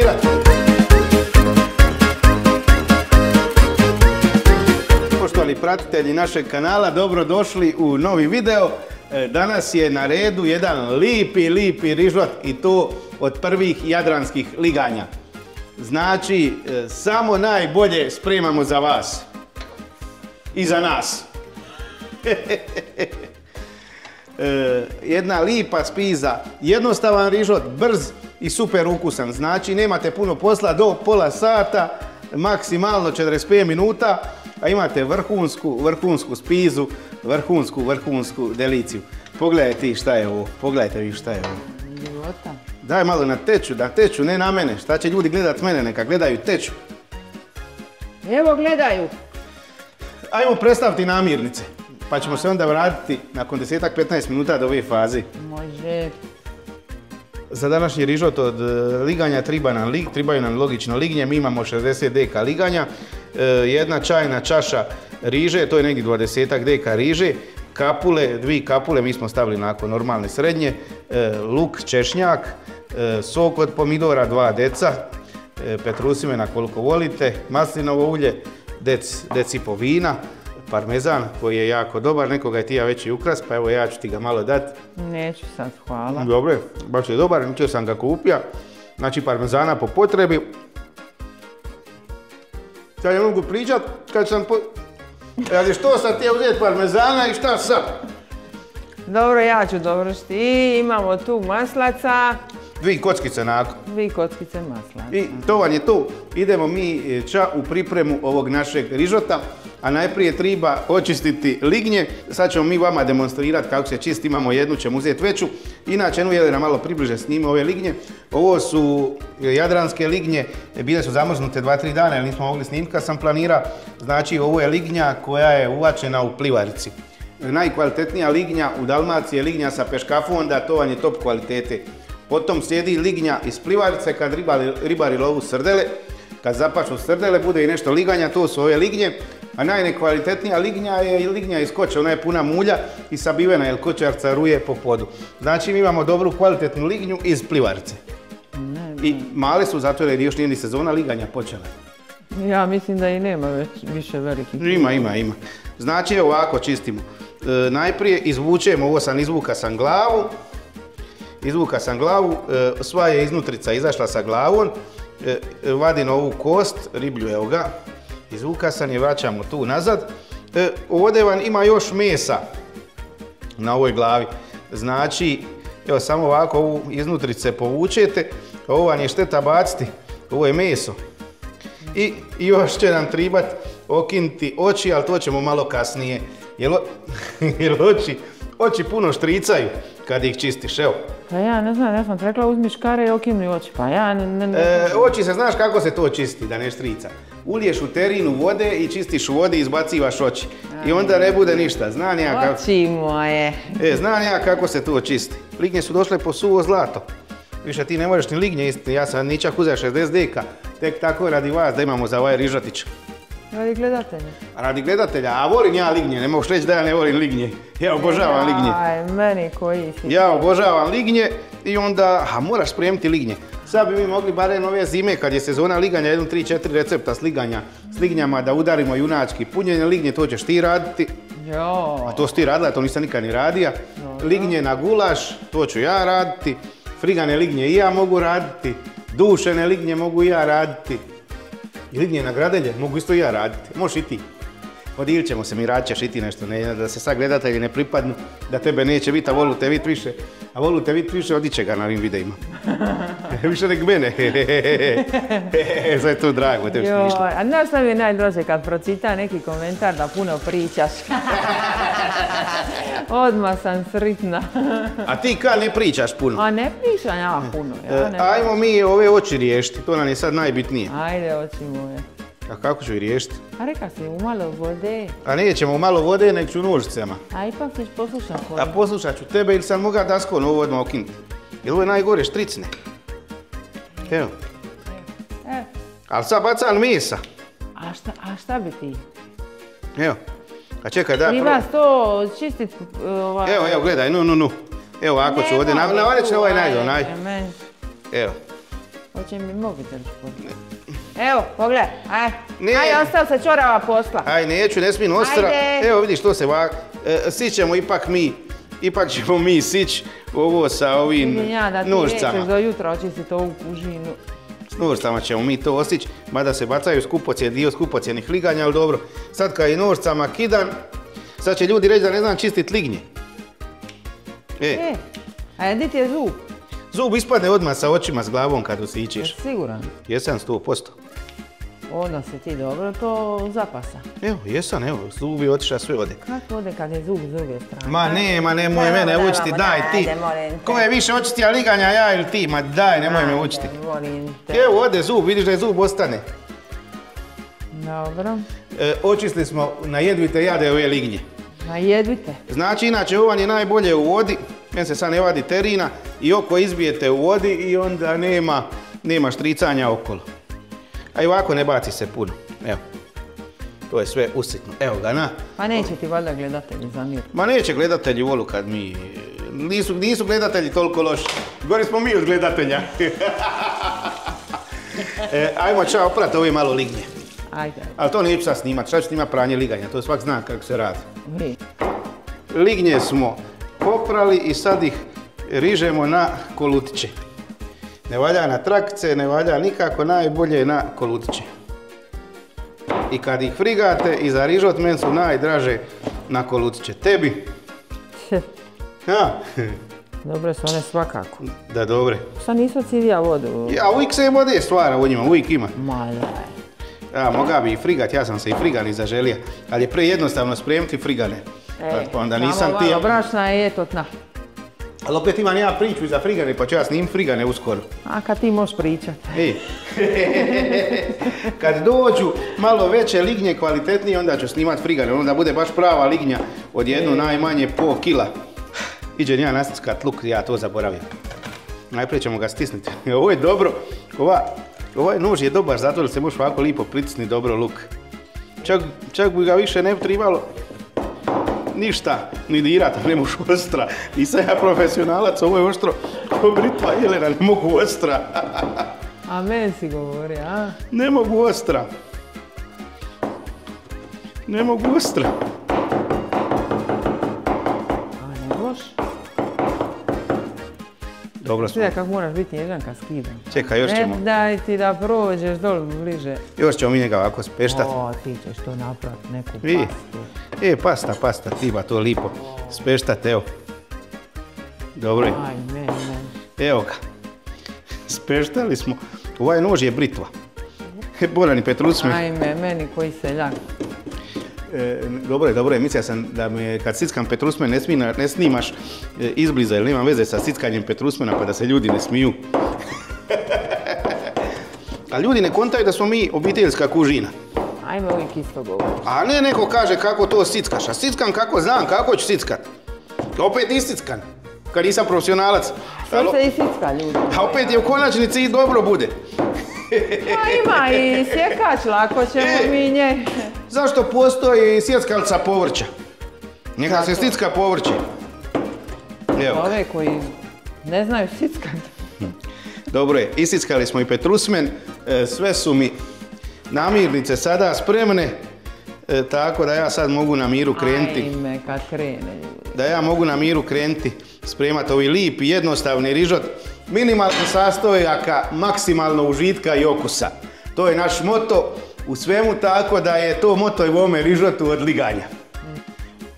uživati. Poštovani pratitelji našeg kanala, dobrodošli u novi video. Danas je na redu jedan lipi rižot i to od prvih jadranskih liganja. Znači, samo najbolje spremamo za vas i za nas. Jedna lipa spiza, jednostavan rižot, brz i super ukusan. Znači, nemate puno posla, do pola sata, maksimalno 45 minuta, a imate vrhunsku spizu, vrhunsku deliciju. Pogledajte vi šta je ovo, Ljubota. Daj malo na teču, ne na mene. Šta će ljudi gledat mene, neka gledaju teču. Evo gledaju. Ajmo predstaviti namirnice, pa ćemo se onda vratiti nakon 10-15 minuta do ove faze. Može. Za današnji rižot od liganja trebaju nam logično lignje. Mi imamo 60 deka liganja, jedna čajna čaša riže, to je negdje 20 deka riže, kapule, 2 kapule, mi smo stavili nakon normalne srednje, luk, češnjak, sok od pomidora 2 deca, petrusimena koliko volite, maslinovo ulje, dec i po vina, parmezan koji je jako dobar, nekoga je tija veći ukras, pa evo ja ću ti ga malo dati. Neću sad, hvala. Dobre, baš je dobar, ničeo sam ga kupio. Znači parmezana po potrebi. Sad ne mogu pričat kad sam ali što sad ti uzeti parmezana i šta sad? Dobro, ja ću dovršiti. I imamo tu maslaca. 2 kockice nakon. 2 kockice maslaca. I to vam je to. Idemo mi u pripremu ovog našeg rižota. A najprije treba očistiti lignje. Sad ćemo mi vama demonstrirati kako se čisti. Imamo jednu, ćemo uzeti veću. Inače, Jelena malo približe snime ove lignje. Ovo su jadranske lignje. Bile su zamrznute 2-3 dana jer nismo mogli snimiti kad sam planirao. Znači, ovo je lignja koja je uvačena u plivarici. Najkvalitetnija lignja u Dalmaciji je lignja sa peškafonda, to vam je top kvalitete. Potom slijedi lignja iz plivarice kad ribari lovu srdele. Kad zapaču srdele, bude i nešto liganja, to su ove lignje. A najnekvalitetnija lignja je lignja iz koče, ona je puna mulja i sabivena jer kočarca ruje po podu. Znači mi imamo dobru kvalitetnu lignju iz plivarice. I male su zato jer još nije ni sezona liganja počela. Ja mislim da i nema više velikih. Ima. Znači ovako čistimo. Najprije izvučemo, ovo sam izvuka sam glavu, sva je iznutrica izašla sa glavom, vadim ovu kost, riblju evo ga, izvuka sam je, vraćamo tu nazad. Ovdje vam ima još mesa na ovoj glavi, znači evo samo ovako ovu iznutrice povučete, ovo vam je šteta baciti, ovo je meso. I još će nam trebati okinuti oči, ali to ćemo malo kasnije, jer oči puno štricaju kad ih čistiš, evo. Pa ja ne znam, ja sam rekla uzmi škare i okimni oči, pa ja oči se znaš kako se to čisti, da ne štrica. Uliješ u terinu vode i čistiš u vodi i izbacivaš oči. I onda ne bude ništa, znam ja kako... Oči moje. Znam ja kako se to čisti. Lignje su došle po suvo zlato. Više ti ne možeš ni lignje isti, ja sam ničak uzeo 60 deka, tek tako radi vas da imamo za ovaj rižotić. Radi gledatelja. Radi gledatelja, a volim ja lignje, ne mogu reći da ja ne volim lignje. Ja obožavam lignje. Aj, meni koji si. Ja obožavam lignje i onda, moraš spremiti lignje. Sad bi mi mogli barem ove zime, kad je sezona liganja, 1-3-4 recepta s lignjama da udarimo junački. Punjenje lignje, to ćeš ti raditi. Jo. A to si ti radila, to nisam nikad ni radija. Lignje na gulaš, to ću ja raditi. Frigane lignje i ja mogu raditi. Dušene lignje mogu i ja raditi. I lignje na gradelje mogu isto i ja raditi. Možeš i ti. Podijelit ćemo se, mi radit ćeš i ti nešto, da se sad gledatelji ne pripadnu, da tebe neće biti, a volu te vidjeti više. A volu te vidjeti više od ičega na ovim videima. Više nek mene. Sad je to drago, te što ništa. A znaš šta mi je najdraže kad procita neki komentar da puno pričaš? Odmah sam sritna. A ti kad ne pričaš puno? A ne pričam ja puno. Ajmo mi ove oči riješiti, to nam je sad najbitnije. Ajde oči moje. A kako ću ih riješiti? A reka si u malo vode. A nećemo u malo vode, nek ću nožicama. A ipak ćeš poslušat A poslušat ću tebe ili sam mogao daskon ovo odmah okinuti. Jer ovo je najgore, štricne. Evo. Ali sad bacam mesa. A šta bi ti? Evo. A čekaj da... Treba to čistit... Evo, gledaj, Evo ovako ću ovdje, navadit ću ovaj najdo, Evo. Hoće mi mobitel spod. Evo, pogledaj, aj. Ne. Aj, ostao se čorava posla. Aj, neću, ne smijem ostra. Ajde. Evo vidiš, to se ovako. Sićemo ipak ćemo mi sići ovo sa ovim Vidim ja da ti nožicama. nećeš do jutra očistiti ovu kužinu. S nožicama ćemo mi to ostići, mada se bacaju dio skupocjenih liganja, ali dobro. Sad kad je nožicama kidan, sad će ljudi reći da ne znam čistit lignje. A di ti je zub? Zub ispadne odmah sa očima, s glavom kad usićeš. Siguran? Jesam 100%. Onda se ti dobro to zapasa. Evo, jesam, evo, zub je otišao, sve ode. Kako ode kad je zub s druge strane? Ma nemoj mene učiti, daj ti. Ko je više očistija liganja, ja ili ti? Ma daj, nemoj me učiti. Molim te. Evo ode zub, vidiš da je zub ostane. Dobro. Očistili smo, najedvite jade ove lignje. Najedvite. Znači, inače, ovo je najbolje u vodi, meni se sad ne vadi terina i oko izbijete u vodi i onda nema štricanja okolo. A i ovako ne baci se puno, evo. To je sve usitno, evo ga na. Pa neće ti valjda gledatelji zamjeriti. Ma neće gledatelji volu kad mi... Nisu gledatelji toliko loši. Gori smo mi od gledatelja. Ajmo čao oprati ove malo lignje. Ajde. Ali to neću sad snimat, sad ću snimat pranje liganja, to svak zna kako se radi. Vi. Lignje smo poprali i sad ih rižemo na kolutiće. Ne valja na trakice, ne valja nikako, najbolje je na kolutiće. I kad ih frigate i za rižot, meni su najdraže na kolutiće. Tebi? Ja. Dobre su one svakako. Da, dobre. Šta nisu civija vodu? Ja, uvijek se vode stvara u njima, uvijek ima. Ma daj. Ja, mogao bi i frigat, ja sam se i frigani zaželio, ali je prejednostavno spremiti frigane. Pa onda nisam ti... Malo brašna je etotna. Ali opet imam ja priču za frigane, pa ću ja snim frigane uskoro. A kad ti možeš pričat? Kad dođu malo veće lignje, kvalitetnije, onda ću snimat frigane. Onda bude baš prava lignja od jedno najmanje pol kila. Iđem ja nastiskat luk, ja to zaboravim. Najprije ćemo ga stisniti. Ovo je dobro. Ovaj nož je dobar zato da se može ovako lipo pritisniti dobro luk. Čak bi ga više ne bi trebalo ništa ni dirati, ne mogu ostra. Nisam ja profesionalac, ovo je oštro ko britva jelena, ne mogu ostra. A meni si govori, a? Ne mogu ostra. Ne mogu ostra. A ne moš? Dobro smo. Svida kako moraš biti nježan kad skidam. Čekaj, još ćemo. Ne daj ti da prođeš dol bliže. Još ćemo mi njega ovako speštat. O, ti ćeš to napraviti, neku pastu. Pasta, treba to lipo speštat, evo. Dobro je. Aj, meni. Evo ga. Speštali smo. Ovaj nož je britva. Boran i Petrusme. Ajme, meni koji seljak. Dobro je, mislio sam da me kad sickam Petrusme ne snimaš izbliza, jer nemam veze sa sickanjem Petrusmena pa da se ljudi ne smiju. A ljudi ne kontaju da smo mi obiteljska kužina. Ajme, uvijek isto govoriš. A ne neko kaže kako to sickaš, a sickam kako znam, kako ću sickat. Opet isickan, kad nisam profesionalac. Sve se i sicka, ljudi. A opet je u konačnici i dobro bude. Pa ima i sjekač, lako ćemo mi nje. Zašto postoji sjeckalca povrća? Neka se sicka povrće. Ove koji ne znaju sickati. Dobro je, isickali smo i Petrusmen, sve su mi namirnice sada spremne, tako da ja sad mogu na miru krenuti. Ajme, kad krene ljudi. Da ja mogu na miru krenuti, spremati ovi lipi, jednostavni rižot, minimalno sastojaka, maksimalno užitka i okusa. To je naš moto u svemu, tako da je to moto i u ovome rižotu od liganja.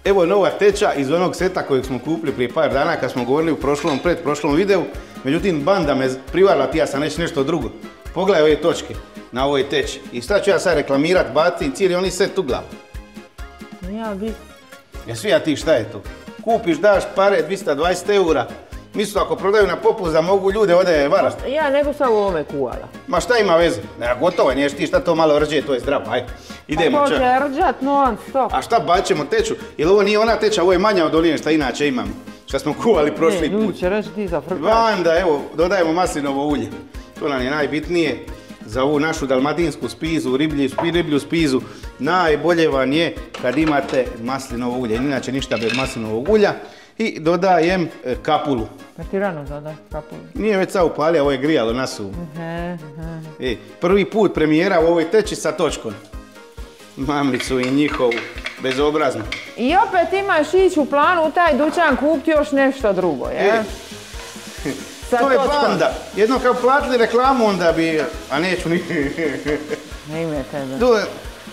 Evo nova teča iz onog seta kojeg smo kupili prije par dana kad smo govorili u pretprošlom videu. Međutim, banda me privarila, ti ja sam reći nešto drugo. Pogledaj ove točke na ovoj teči. I šta ću ja sad reklamirat, bacim cijeli oni set u glavu. Ja bi... Jesi ja ti šta je to? Kupiš, daš pare, 220 eura. Mislu ako prodaju na popust da mogu ljude ovdje varat. Ja nego sam u ovome kuvala. Ma šta ima veze? Ne, gotovo je, niješ ti šta to malo rđe, to je zdravo, ajde. Idemo čak. Pa će rđat non stop. A šta baćemo teču? Jer ovo nije ona teča, ovo je manja od oline šta inače imamo. Šta smo kuvali prošli put. Ljudi će reći ti za frkaš. Vanda, evo, dodajemo maslinovo ulje. To nam je najbitnije za ovu našu dalmatinsku spizu, riblju spizu. Najbolje vam je kad imate maslinovo ulje, inače ništa bez maslinovog ulja. I dodajem kapulu. A ti rano zada kapulu. Nije već sad upalio, ovo je grijalo na suvu. Prvi put premijera u ovoj teči sa točkom. Mamicu i njihovu, bezobrazno. I opet imaš ići u planu u taj dućan kupiti još nešto drugo, je? To je banda. Jedno kao platili reklamu onda bi, a neću ni... Ne ime tebe.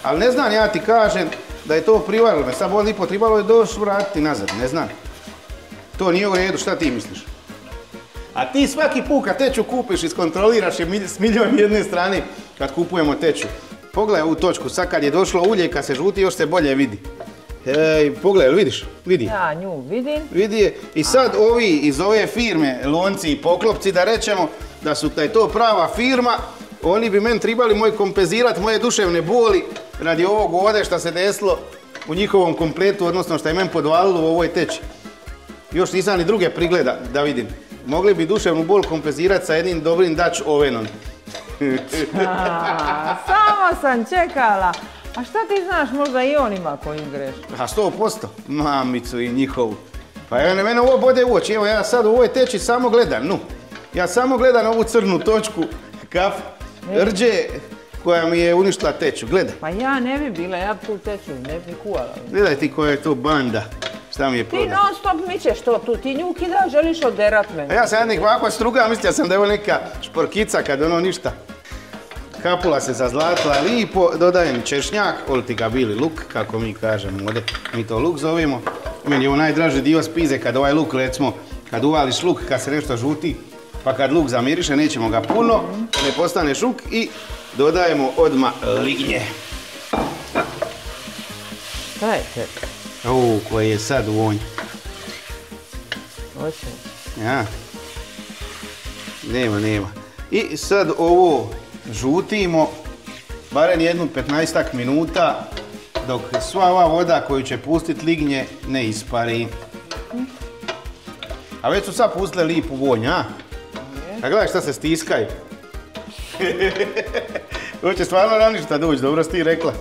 Ali ne znam, ja ti kažem da je to privarilo me. Sad bolje trebalo je doći vratiti nazad, ne znam. To nije u redu, šta ti misliš? A ti svaki put kad teću kupiš, iskontroliraš je s milion jedne strane kad kupujemo teću. Pogledaj ovu točku, sad kad je došlo ulje i kad se žuti još se bolje vidi. Pogledaj, vidiš? Vidi. Ja nju vidim. Vidi je. I sad ovi iz ove firme, lonci i poklopci, da rečemo da je to prava firma, oni bi meni trebali kompenzirati moje duševne boli radi ovog ovdje što se desilo u njihovom kompletu, odnosno što je meni podvalilo u ovoj teči. Još nisam ni druge prigleda da vidim. Mogli bi duševnu bol kompenzirati sa jednim dobrim Dutch ovenom. Samo sam čekala. A šta ti znaš, možda i on ima koju grešku? A 100%. Mamicu i njihovu. Pa evo, mene ovo bode u oči. Evo, ja sad u ovoj teči samo gledam, Ja samo gledam ovu crnu točku, rđe koja mi je uništila teću. Gledaj. Pa ja ne bi bila, ja tu teću ne bi kuvala. Gledaj ti koja je to banda. Šta mi je prodao? Ti non stop mičeš to tu, ti nju kidaš, želiš oderat me. A ja sam jednik ovako struga, mislio sam da je ovo neka šporkica kad ono ništa. Kapula se zazlatila lipo, dodajem češnjak, oliti ga bili luk, kako mi kažemo ovdje. Mi to luk zovemo. Meni je ovo najdraži dio spize kad ovaj luk, recimo, kad uvališ luk, kad se nešto žuti, pa kad luk zamiriše, nećemo ga puno, ne postane šuk i dodajemo odmah lignje. Dajte. Koji je sad vonj. Hoće. Ja. Nema. I sad ovo žutimo barem jednu 15 minuta dok sva ova voda koju će pustiti lignje ne ispari. A već su sad pustile lipu vonj, a? A gledaj šta se stiskaju. Hoće stvarno raništa doći, dobro si ti rekla.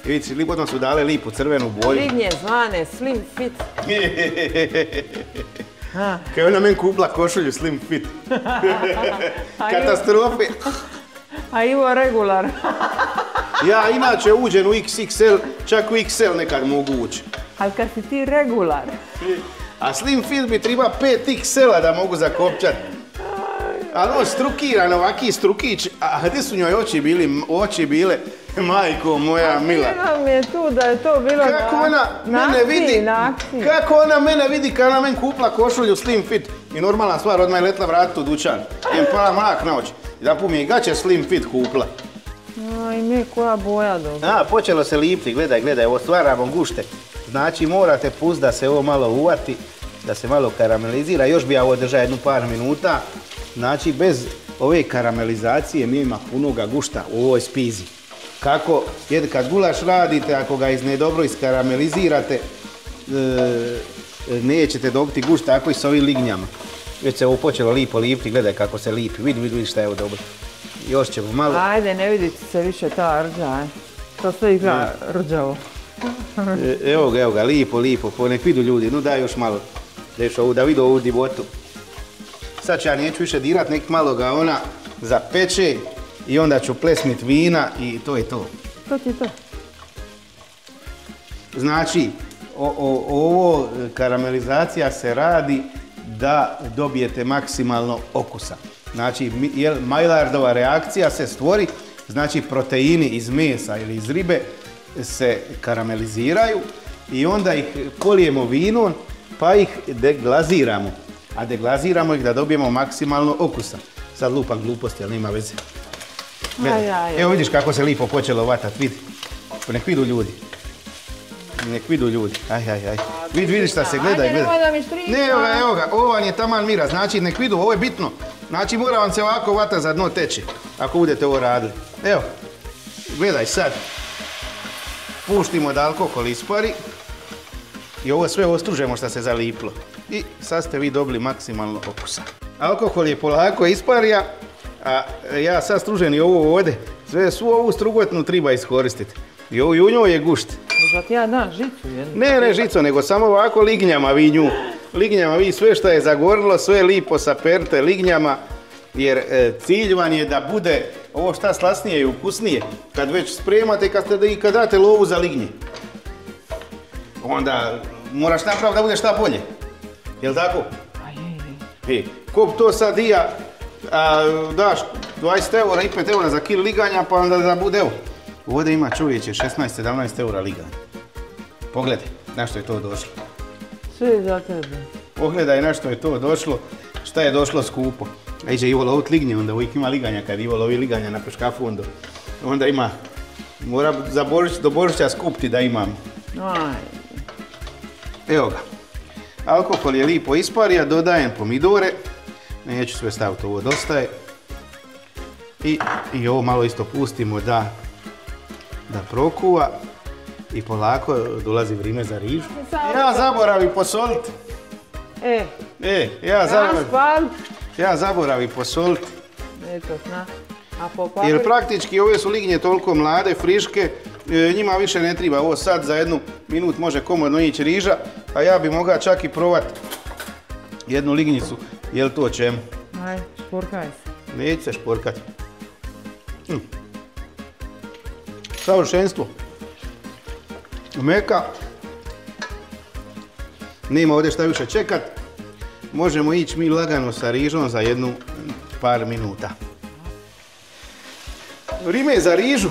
I vidiš, lipotno su dale lipu crvenu boju. Lignje zvane Slim Fit. Kaj je ona meni kupila košulju Slim Fit. Katastrofe. A Ivo regular. Ja inače uđem u XXL, čak u XL nekad mogu ući. Ali kad si ti regular. A Slim Fit bi treba 5XL-a da mogu zakopčati. Ali ovo strukiran, ovaki strukić, a gdje su njoj oči bile, majko moja mila. Kako mi je tu da je to bilo Kako ona mene vidi kad ona meni kupila košulju Slim Fit. I normalna stvar, odmah je letla vratiti u dućan. Jem pala mrak na oči. I da mi je gaće Slim Fit kupila. Aj me, koja boja dobro. Počelo se lipti, gledaj, ovo stvaramo gušte. Znači morate pustiti da se ovo malo uvati, da se malo karamelizira. Još bi ja ovo držao jednu par minuta. Znači, bez ove karamelizacije nema punoga gušta u ovoj spizi. Kako, jer kad gulaš radite, ako ga dobro iskaramelizirate, nećete dobiti gušta tako i s ovim lignjama. Već se ovo počelo lipo lipti, gledaj kako se lipi, vidi šta je ovo dobro. Još ćemo malo... Ajde, ne vidite se više ta rđa, to sve igra rđavo. Evo ga, lipo, nek vidu ljudi, daj još malo, da vidu ovu divotu. Sad ću ja neću više dirat, nek malo ga ona zapeče i onda ću plesnit vina i to je to. To ti je to. Znači, ovo karamelizacija se radi da dobijete maksimalno okusa. Znači, Maillardova reakcija se stvori, znači proteini iz mesa ili iz ribe se karameliziraju i onda ih polijemo vinom pa ih deglaziramo. A deglaziramo ih da dobijemo maksimalno okusa. Sad lupam gluposti, ali nema veze. Evo vidiš kako se lipo počelo vatat, vidi. Nek vidu ljudi. Aj. Vidi šta se gledaj. Ajde, nemoj da mi štrica. Ne, evo ga, ovo vam je taman mira. Znači, nek vidu, ovo je bitno. Znači, mora vam se ovako vata za dno teći. Ako budete ovo radili. Evo, gledaj sad. Puštimo da alkohol ispari. I ovo sve ostružemo što se zaliplo. I sad ste vi dobili maksimalno okusa. Alkohol je polako isparija, a ja sad stružen i ovo ovdje, svu ovu strugotnu treba iskoristiti. I u njoj je gušt. Možda ti ja dam žicu jednu? Ne žicu, nego samo ovako lignjama vi nju lignjama, vi sve što je zagorilo, sve lipo saperite lignjama, jer cilj vam je da bude ovo šta slasnije i ukusnije. Kad već spremate i kad date lovu za lignje, onda moraš napraviti da bude šta bolje. Jel' tako? Ko to sad i ja daš 20 eura i 5 eura za kil liganja, pa onda da bude evo. Ovdje ima čovječe 16-17 eura liganja. Pogledaj na što je to došlo. Sve za tebe. Pogledaj na što je to došlo, šta je došlo skupo. A iđe Ivo lovit lignje, onda uvijek ima liganja, kad Ivo lovi liganja na peškafu, onda ima, mora do Božića skupiti da imam. Evo ga, alkohol je lipo isparija, dodajem pomidore, neću sve staviti, ovo dosta je. I ovo malo isto pustimo da prokuva i polako dolazi vrijeme za rižu. Ja zaboravim posoliti. Ja zaboravim posoliti. Jer praktički ove su lignje toliko mlade, friške, njima više ne treba. Ovo sad za 1 minut može komodno ići riža, a ja bi mogao čak i provat jednu lignjicu. Jel to čemu? Aj, šporkaj se. Neće se šporkati. Savršenstvo. Meka. Nema ovdje šta više čekat. Možemo ići mi lagano sa rižom za par minuta. Vrijeme je za rižu.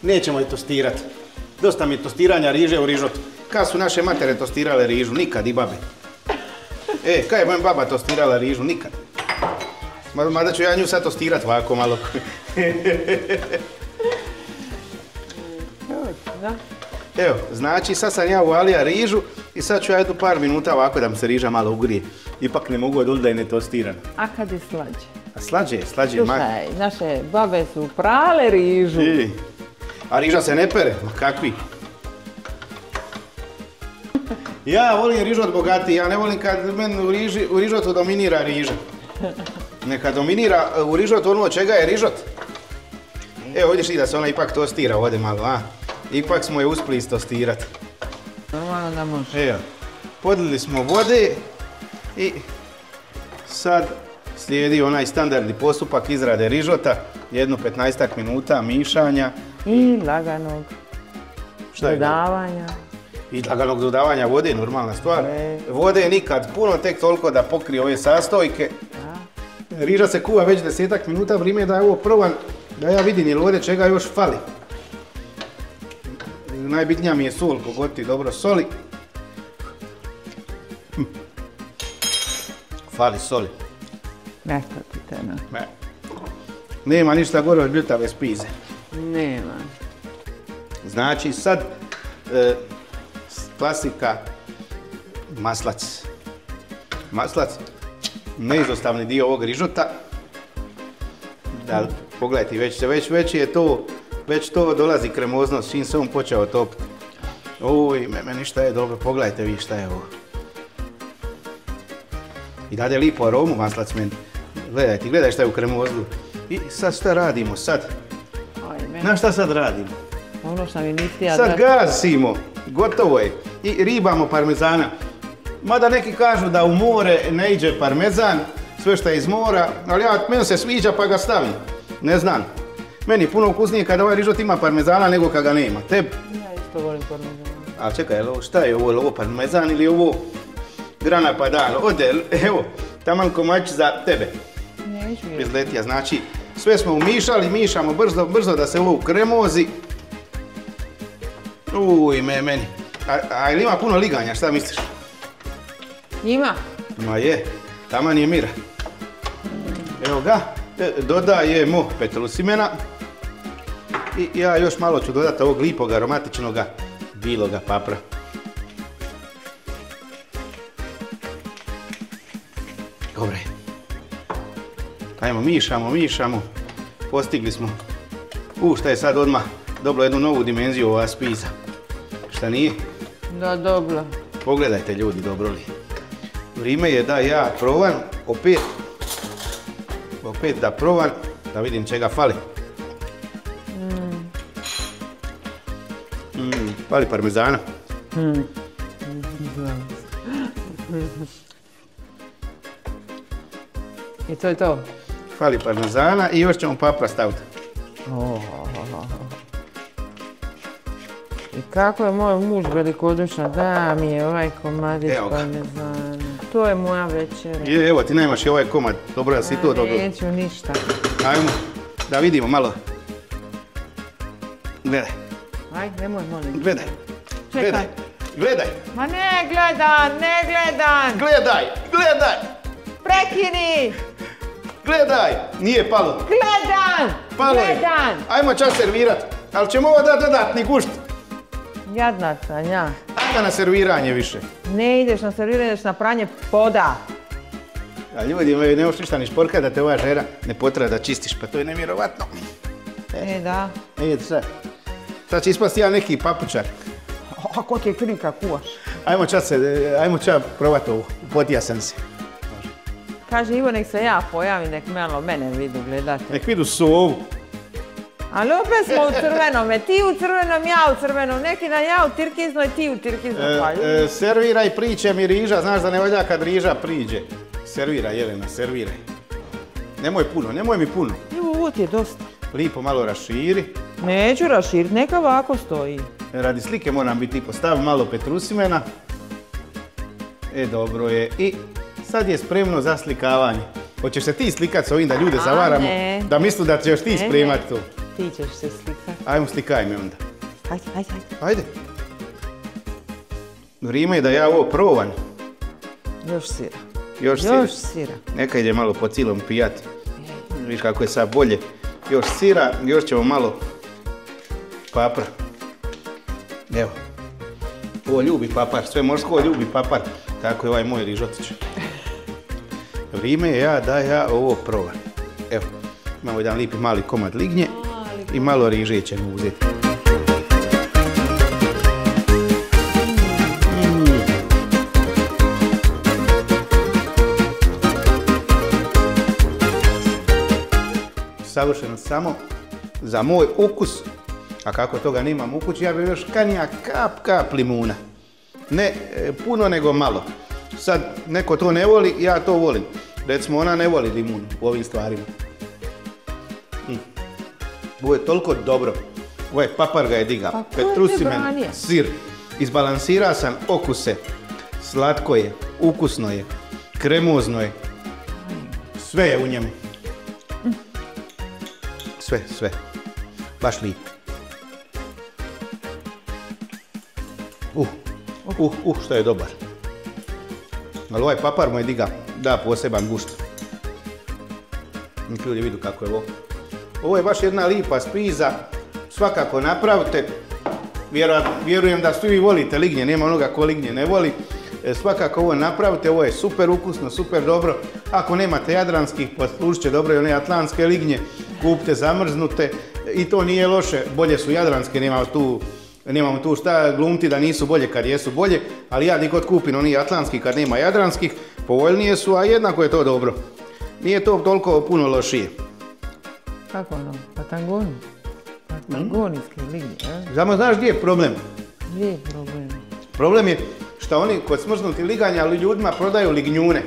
Nećemo je tostirati. Dosta mi je tostiranja riže u rižotu. Kad su naše matere tostirale rižu? Nikad, i babe. Kad je moja baba tostirala rižu? Nikad. Mada ću ja nju sad tostirat ovako malo. Evo, znači sad sam ja uvalija rižu i sad ću ja jednu par minuta ovako da mi se riža malo ugrije. Ipak ne mogu odult da je netostiran. A kad je slađe? A slađe je. Slušaj, naše babe su prale rižu. A riža se ne pere? Ma kakvi? Ja volim rižot bogatiji, ja ne volim kad meni u rižotu dominira riža. Neka dominira u rižotu ono od čega je rižot. Evo vidiš i da se ona ipak tostira ovdje malo, a? Ipak smo je uspjeli istostirati. Normalno da može. Evo, podlili smo vode i sad slijedi onaj standardni postupak izrade rižota, 15 minuta mišanja. I laganog dodavanja. I laganog dodavanja vode, normalna stvar. Vode nikad puno, tek toliko da pokrije ove sastojke. Riža se kuva već 10 minuta, vrijeme da je ovo prvan, da ja vidim jel ovdje čega još fali. Najbitnija mi je sol, kogod ti dobro soli. Fali soli. Nešto ti te na. Nema ništa gore od bljutave spize. Nema. Znači sad klasika maslac. Maslac, neizostavni dio ovog rižota. Da, pogledajte, već je to, već to dolazi kremoznost, čim se on počeo topiti. Uj, meni šta je dobro, pogledajte vi šta je ovo. I dade lipo aromu maslac meni. Gledaj šta je u kremozlu. I sad šta radimo sad? Znaš šta sad radimo? Ono što mi nisi ja... Sad gasimo, gotovo je. I ribamo parmezana. Mada neki kažu da u more ne iđe parmezan, sve što je iz mora, ali meni se sviđa pa ga stavim. Ne znam. Meni je puno ukusnije kada ovaj rižot ima parmezana nego kada ga nema. Ja isto volim parmezana. A čekaj, šta je ovo? Je li ovo parmezan ili je ovo grana padano? Ode, evo, taman komać za tebe. Neću je. Izletija, znači sve smo umiješali, mišamo brzo da se ovo ukremozi. Uj, meni. A ili ima puno liganja, šta misliš? Ima. Ma je, taman je mira. Evo ga, dodajemo petelusimena. I ja još malo ću dodati ovog lipog aromatičnog biloga papra. Dobre. Ajmo, mišamo. Postigli smo. Šta je sad odmah dobilo jednu novu dimenziju ova spiza. Šta nije? Da, dobro. Pogledajte ljudi, dobro li. Vrijeme je da ja provam, opet da provam, da vidim čega fali. Fali parmezana. I to je to. Fali parmezana i još ćemo papra staviti. I kako je moj muž velikodušan, da mi je ovaj komadić Evo ga. parmezana. To je moja večera. Evo ti nemaš i ovaj komad, dobro da si to dobro. Neću ništa. Ajmo, da vidimo malo. Gledaj, Ajde, nemoj molim. gledaj, Čekaj. gledaj, gledaj, Ma ne gledam, ne gledam. gledaj, gledaj, Prekini. gledaj. Nije palo, Gledam. palo je. Gledam. Ajmo čas servirat, ali ćemo ovo da dodatni gušt. Jadna sam ja. Ajde na serviranje više. Ne ideš na serviranje, ideš na pranje poda. A ljudi imaju, ne možeš ništa ni šporka da te ova žena ne potreba da čistiš, pa to je nevjerovatno. Da. Vidite sad. Sad će ispasti ja neki papučar. Ako ti je krika kuvaš. Ajmo čas probat ovo. Upotija sam se. Kaže Ivo, nek se ja pojavim, nek malo mene vidu gledate. Nek vidu sovu. Ali opet smo u crvenome, ti u crvenom, ja u crvenom, neki dan ja u tirkiznoj, ti u tirkiznoj. Serviraj, priče mi riža, znaš da ne volja kad riža priđe. Serviraj, Jelena, serviraj. Nemoj puno, nemoj mi puno. Evo, ovo ti je dosta. Lipo malo raširi. Neću raširiti, neka ovako stoji. Radi slike moram biti postav malo petrusimena. Dobro je. I sad je spremno za slikavanje. Hoćeš se ti slikat s ovim da ljude zavaramo? Ne. Da mislu da ćeš ti spremat to? Ti ćeš se slikati. Ajmo, slikaj me onda. Ajde. Ajde. Vrijeme je da ja ovo provam. Još sira. Još sira. Neka ide malo po cijelom pijat. Viš kako je sad bolje. Još sira, još ćemo malo papra. Evo. Ovo ljubi papar, sve morsko ljubi papar. Tako je ovaj moj rižotić. Vrijeme je da ja ovo probam. Evo, imamo jedan lipi mali komad lignje i malo riže ćemo uzeti. Savršeno samo za moj ukus, a kako toga nemam u kući, ja bih još kanija kap limuna. Ne puno, nego malo. Sad, neko to ne voli, ja to volim. Recimo, ona ne voli limun u ovim stvarima. Ovo je toliko dobro. Ovaj papar ga je diga. Pa Petrusimen, sir. Izbalansira sam okuse. Slatko je, ukusno je, kremozno je. Sve je u njemu. Sve. Baš lijepo. Što je dobar. Ali ovaj papar mu je da poseban gušt. Nek ljudi vidu kako je ovo. Ovo je baš jedna lipa spiza. Svakako napravite. Vjerujem da svi vi volite lignje, nema onoga ko lignje ne voli. Svakako ovo napravite, ovo je super ukusno, super dobro. Ako nemate jadranskih, poslužit će dobro i one atlantske lignje. Kupite zamrznute i to nije loše, bolje su jadranske, nemamo tu šta glumti da nisu bolje kad jesu bolje, ali ja nikod kupim oni atlantski kad nema jadranskih, povoljnije su, a jednako je to dobro. Nije to toliko puno lošije. Kako ono? Patagoni? Patagonijske lignje, Samo znaš gdje je problem? Gdje je problem? Problem je što oni kod smrznutih liganja ljudima prodaju lignjune.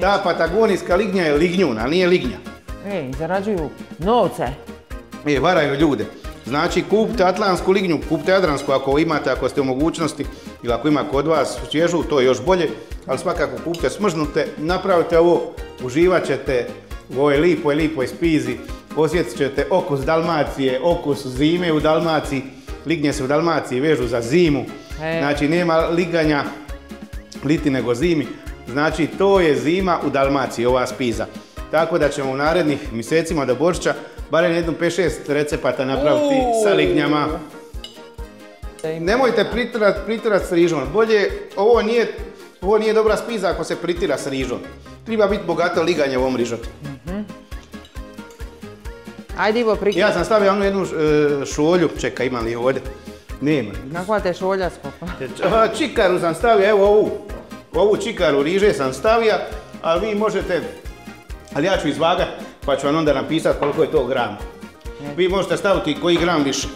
Ta patagonijska lignja je lignjun, a nije lignja. Zarađuju novce. Varaju ljude. Znači, kupite atlantsku lignju, kupite jadransku ako imate, ako ste u mogućnosti, ili ako ima kod vas svježu, to je još bolje, ali svakako kupite smrznute, napravite ovo, uživat ćete u ovoj lipoj spizi, osjetit ćete okus Dalmacije, okus zime u Dalmaciji, lignje se u Dalmaciji vežu za zimu, znači nema liganja liti nego zimi, znači to je zima u Dalmaciji, ova spiza. Tako da ćemo u narednih mjesecima do Božića barem jednom 5-6 recepata napraviti sa lignjama. Nemojte pritirati s rižom. Bolje, ovo nije dobra spiza ako se pritira s rižom. Treba biti bogato liganje u ovom rižotu. Ajde Ivo, prikri. Ja sam stavio onu jednu šolju, čekaj imam li ovdje? Nema. Kakva te šolja skopa? Čikaru sam stavio, evo ovu. Ovu čikaru riže sam stavio, ali vi možete, ali ja ću izvagati pa ću vam onda napisati koliko je to grama. Vi možete staviti koji gram više.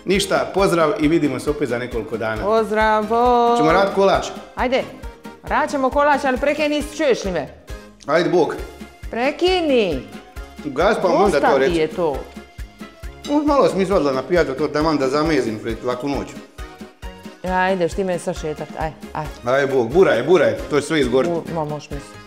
Ništa, pozdrav i vidimo se opet za nekoliko dana. Pozdrav! Ćemo raditi kolač. Ajde, radit ćemo kolač, ali prekini, čuješ li me? Ajde, Bog. Prekini! Gas pa onda to Dosta ti reći. je to. Malo sam izvadila na pijato to da vam da zamezim pred laku noć. Ajde, ti me sašetat, aj. Ajde, Bog, buraj, to će sve izgoriti. Ma, možeš misliti.